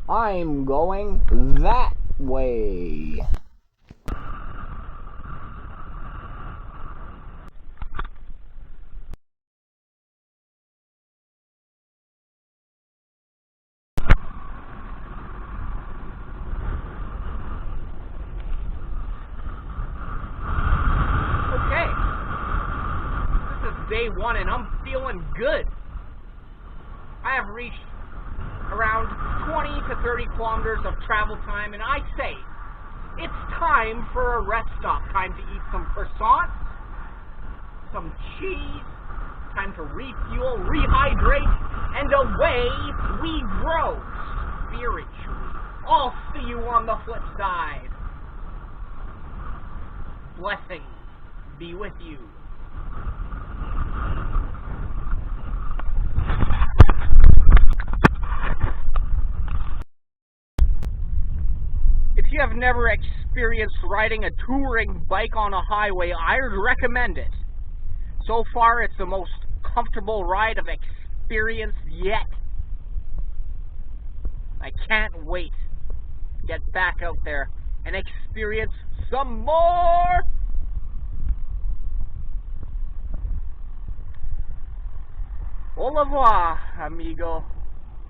I'm going that way. Okay, this is day one and I'm feeling good. I have reached around 20 to 30 kilometers of travel time, and I say it's time for a rest stop. Time to eat some croissants, some cheese, time to refuel, rehydrate, and away we grow spiritually. I'll see you on the flip side. Blessings be with you. If you have never experienced riding a touring bike on a highway, I would recommend it. So far, it's the most comfortable ride I've experienced yet. I can't wait to get back out there and experience some more. Au revoir, amigo.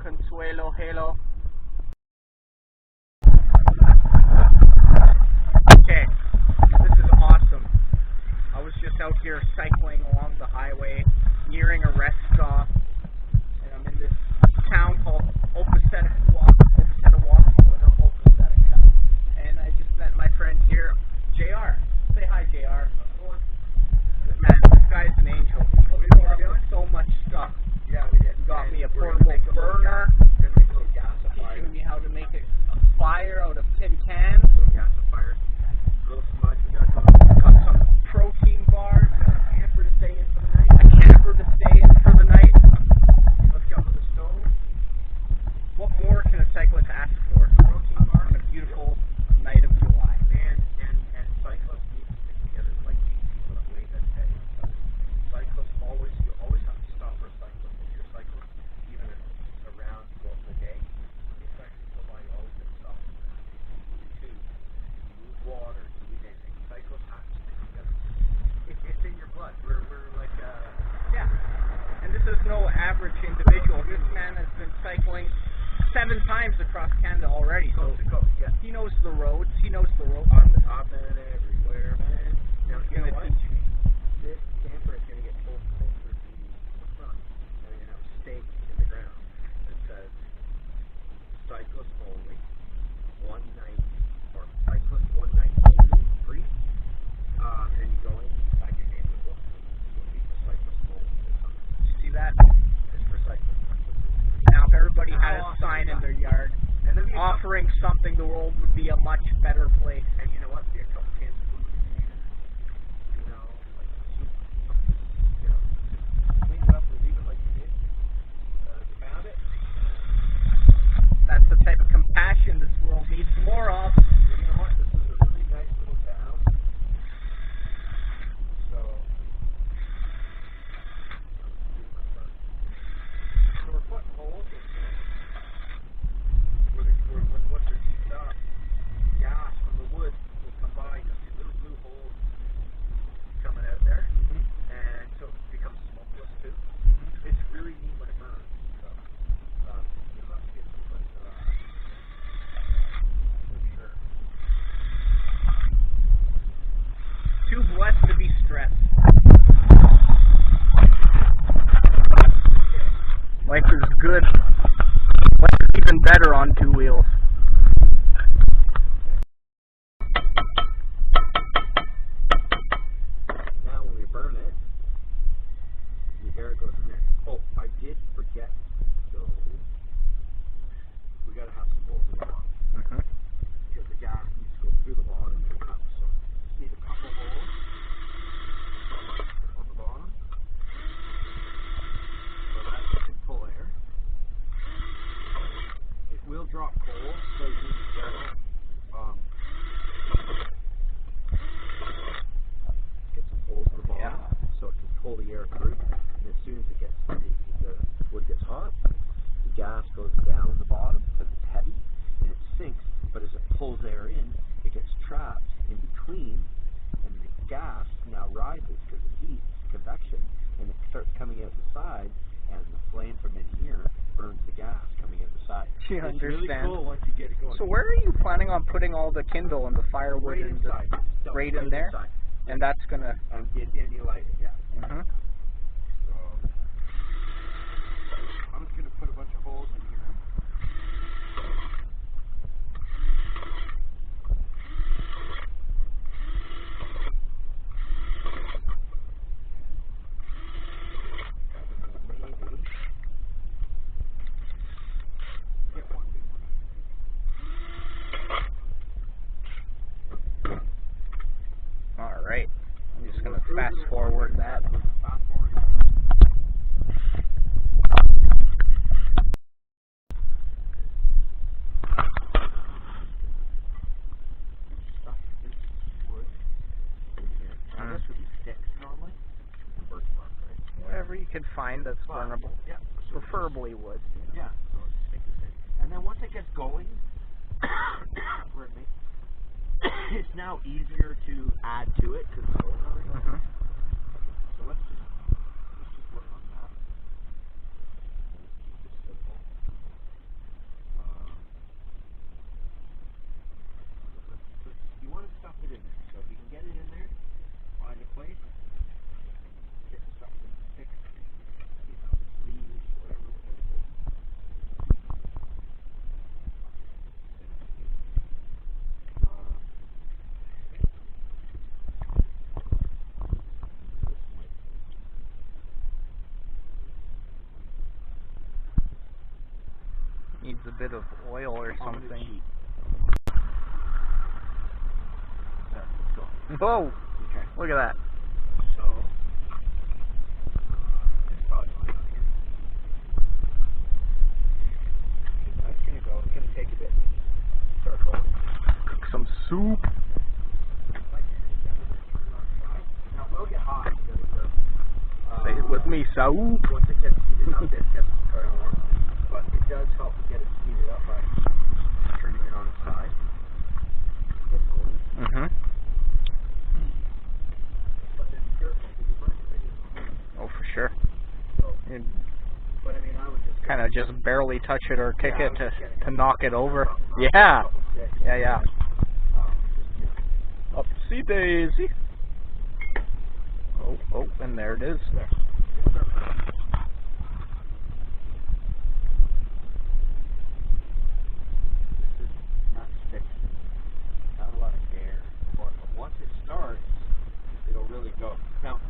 Consuelo, hello. Okay, this is awesome. I was just out here cycling along the highway, nearing a rest stop, and I'm in this town called Opaceta, and I just met my friend here, JR. Say hi, JR. Man, this guy's an angel. He hooked up with so much stuff. Yeah, we did. He got me a portable burner, teaching me how to make a fire out of tin cans. Got some protein bars, a camper to stay in for the night. Let's go to the stove. What more can a cyclist ask for Protein bar. on a beautiful night of July? And cyclists need to stick together like people that wave at heavy stuff. Cyclists you always have to stop for a cyclist. If you're a cyclist, even if it's around the day, the cyclists go by, you always have to stop. Two, you move water, you need anything. Cyclists have to stick together. It's in your blood. We're like, Yeah. And this is no average individual. This man has been cycling 7 times across Canada already. So coast to coast, yeah. he knows the roads. He knows the ropes. On the top and everywhere, man. Now, He's you know going to what? teach me. This camper is going to get pulled closer to the front. And you're going to have a stake in the ground that says cyclist only, 190, or cyclist 190 free. And you go in, sign your name in the book. It'll be for cyclist only. You see that? It's for cyclists. Now, if everybody had a sign in their yard And then offering something, the world would be a much better place. and you know what? Be a couple cans of food in here. You know, like soup, something, you know, just clean it up and leave it like you did. You found it? That's the type of compassion this world needs more of. You know what? This is a really nice little town. So we're putting holes in here. Once they're heated up, gas from the wood will come by. You'll see little blue holes coming out there. And so it becomes smokeless too. It's really neat when it burns. So you'll have to get some place for that. For sure. Too blessed to be stressed. Life is good. Life is even better on 2 wheels. Now when we burn it, the air goes in there. Oh, I did forget though. We gotta have some holes in the bottom. Because the gas needs to go through the bottom and up. So just need a couple holes on the bottom. So that can pull air. It will drop coal, so you need to be careful. Get some holes in the bottom so it can pull the air through. And as soon as it gets the wood gets hot, the gas goes down the bottom because it's heavy. inside. You It's really understand. cool once you get it going. So where are you planning on putting all the Kindle and the firewood right and the, inside. No, right in there? Inside. and that's gonna. And you light it, yeah. Mhm. So I'm just gonna put a bunch of holes in here. Maybe get one big one. All right. I'm just gonna fast forward that. Fast forward. Stuff this wood in here. Now this would be sticks normally. The birch bark, right? Whatever you can find that's burnable. Yeah. So Preferably wood. yeah. So just stick this in. And then once it gets going, pardon me, it's now easier to add to it because it's going already. Mhm. So let's just work on that. Keep this simple. You want to stuff it in there. So if you can get it in there, find a place, get stuff in thick, leaves, whatever. Needs a bit of oil or something. Whoa! Okay. Look at that. So, it's probably going on here. That's going to go. It's going to take a bit. Start going. Cook some soup. Now, it will get hot because Say it with me, soup. once it gets heated up, it gets very warm. But it does help to get it heated up by turning it on its side. Get going. Mhm. But then be careful because you burn your fingers. Oh, for sure. So, You but I mean, I would just kind of just barely touch it or kick Yeah, I it would to just get it. knock it over. Yeah. Yeah. Yeah. Yeah. You know, Upsy daisy. Oh, and there it is. there. This is not fixed. Not a lot of air. But once it starts, it'll really go. Now,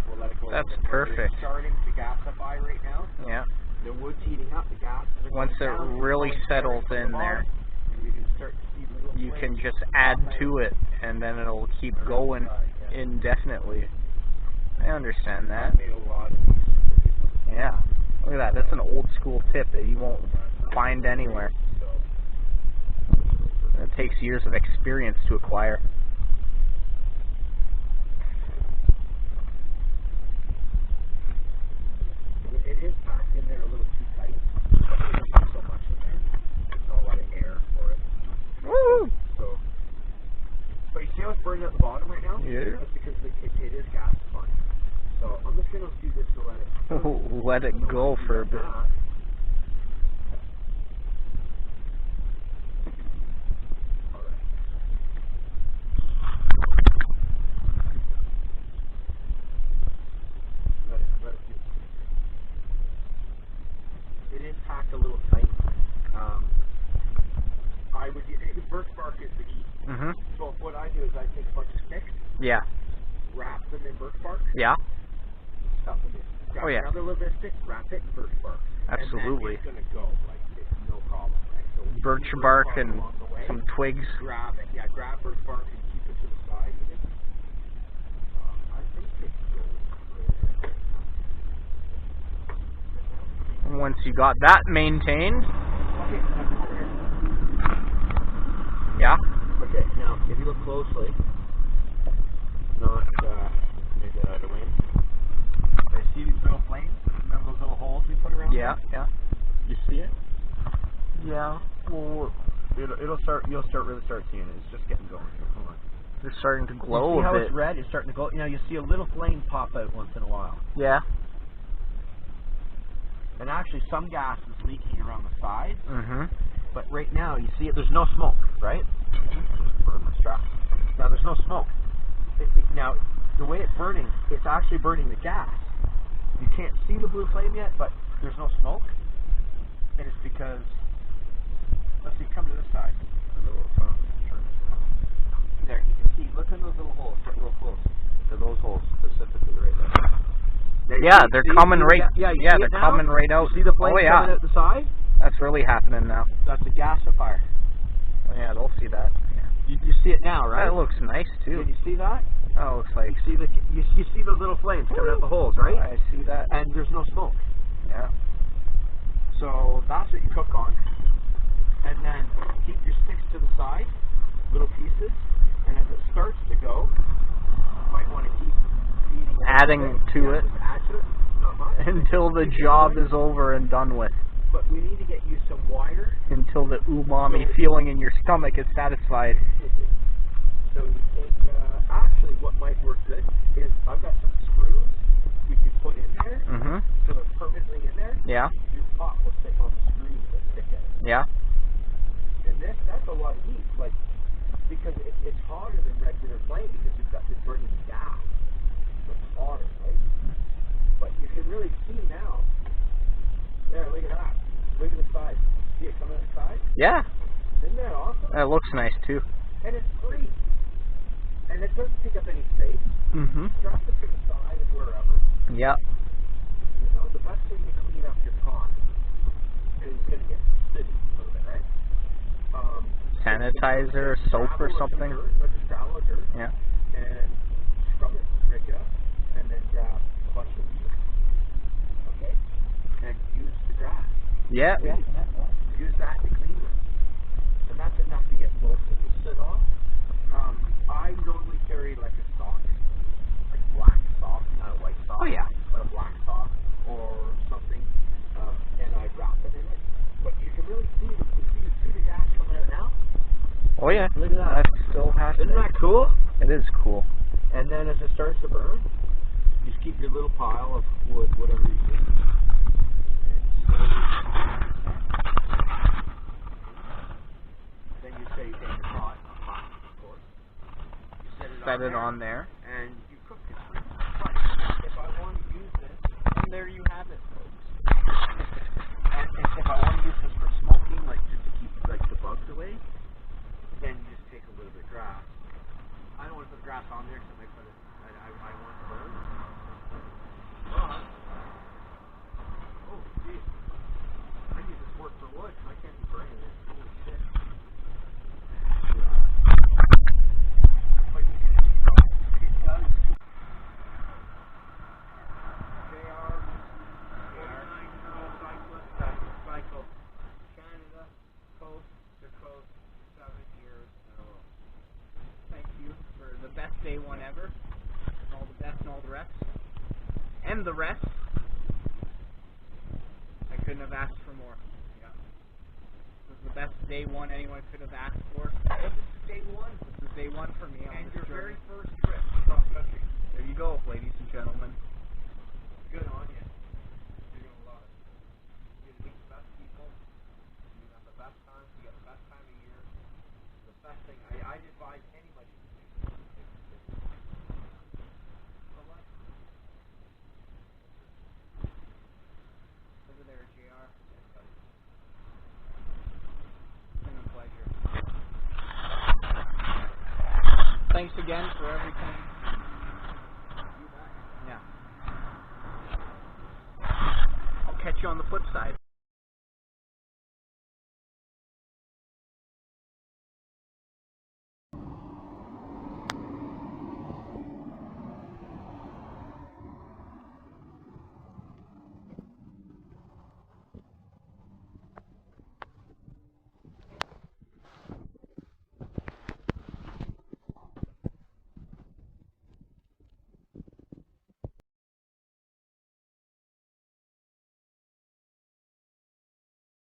we'll let it go. a That's little bit further. perfect. It's starting to gasify right now. Yeah. The wood's heating up. The gases are Once going it down, really it's settles from the in bottom, there, and you can start to see little you can flames just add pop out. to it, and then it'll keep going indefinitely. I understand that. I've made a lot of these. Yeah. Look at that. That's an old school tip that you won't find anywhere. It takes years of experience to acquire. It is packed in there a little too tight. There's not so much in there. There's not a lot of air for it. Woo! So, but you see how it's burning at the bottom right now? Yeah. That's because it is gasifying. So I'm just gonna do this to let it. Let it go for a bit. It is packed a little tight. Birch bark is the key. Mhm. So what I do is I take a bunch of sticks, Yeah. wrap them in birch bark, Yeah. stuff them in. Grab Oh, yeah. another little bit of stick, wrap it in birch bark. Absolutely. And then it's gonna go like it's no problem. Right? So Birch keep bark and along the way. some twigs. Grab it, yeah. Grab birch bark and keep it to the side. Even. I think it's good. And once you got that maintained, Okay, now come over here. yeah. Okay, now if you look closely, not maybe get out of the way. Okay, see these little flames? Remember those little holes we put around? Yeah. Yeah. You see it? Yeah. Well, It'll start. You'll really start seeing it. It's just getting going here. Hold on. it's starting to You glow see a how bit. it's red? It's starting to glow. You know, you see a little flame pop out once in a while. Yeah. And actually, some gas is leaking around the sides. Mm-hmm. But right now, you see it. There's no smoke, right? Burn my strap. Now there's no smoke. Now the way it's burning, it's actually burning the gas. You can't see the blue flame yet, but there's no smoke, and it's because. Let's see. Come to this side. There, you can see. Look in those little holes. Get real close to those holes specifically, right there. Yeah, they're coming right. Yeah, they're coming right out. You see the flame oh yeah, coming out the side? that's really happening now. That's a gasifier. Oh, yeah, they'll see that. Yeah. You see it now, right? That looks nice too. Can you see that? That looks like. You see those little flames coming out the holes, right? I see that. And there's no smoke. Yeah. So that's what you cook on. And then keep your sticks to the side, little pieces. And as it starts to go, you might want to keep feeding Adding to it. Just add to it. Not much. Until the job is over and done with. But we need to get you some wire. Until the umami feeling in your stomach is satisfied. So you take, actually what might work good is I've got some screws we can put in there. Mm-hmm. So they're permanently in there. Yeah. Your pot will sit on the screws that stick in it. Yeah. And that's a lot of heat, like, because it's hotter than regular flame because you've got this burning gas. So it's hotter, right? But you can really see now. There, look at that. Look at the side. See it coming out the side? Yeah. Isn't that awesome? That looks nice too. And it's free. And it doesn't take up any space. Mm-hmm. Drop it to the side of wherever. Yeah. You know, the best way to clean up your pot is going to get sooty a little bit, right? Sanitizer, soap or something. Like a gravel or dirt. Yeah. And scrub it, break it up, and then grab a bunch of leaves. Okay? And use the grass. Yeah. Use that to clean it. And that's enough to get most of the soot off. I normally carry like a sock, like black sock, not a white sock. Oh yeah. But a black sock or something, and I wrap it in it. But you can really see the gas coming out now. Oh yeah. Look at that. That's still happening. Isn't that cool? It is cool. And then as it starts to burn, you just keep your little pile of wood, whatever you use. Then you say you take the pot, not plastic, of course. You set it on there, and you cook it. But if I want to use this, and there you have it, folks. And if I want to use this for smoking, like just to keep like the bugs away, then you just take a little bit of grass. I don't want to put grass on there because I might put it. I want to burn. Oh, geez. I need this work for wood. I can't be burning it. Holy shit. But you can see though, it does. JR, 49-year-old cyclist that cycled Canada coast to coast 7 years in a row. Thank you for the best day one ever. All the best and all the rest. And the rest. I couldn't have asked for more. Yeah. This is the best day one anyone could have asked for. This is day one. This is day one for me. And on your this very journey. first trip across country. There you go, ladies and gentlemen. Good on you. You're going to love it. You're going to meet the best people. You have the best time. You got the best time of year. The best thing. I'd advise anybody to do this. Over there, JR. It's been a pleasure. Thanks again for everything. Yeah. I'll catch you on the flip side.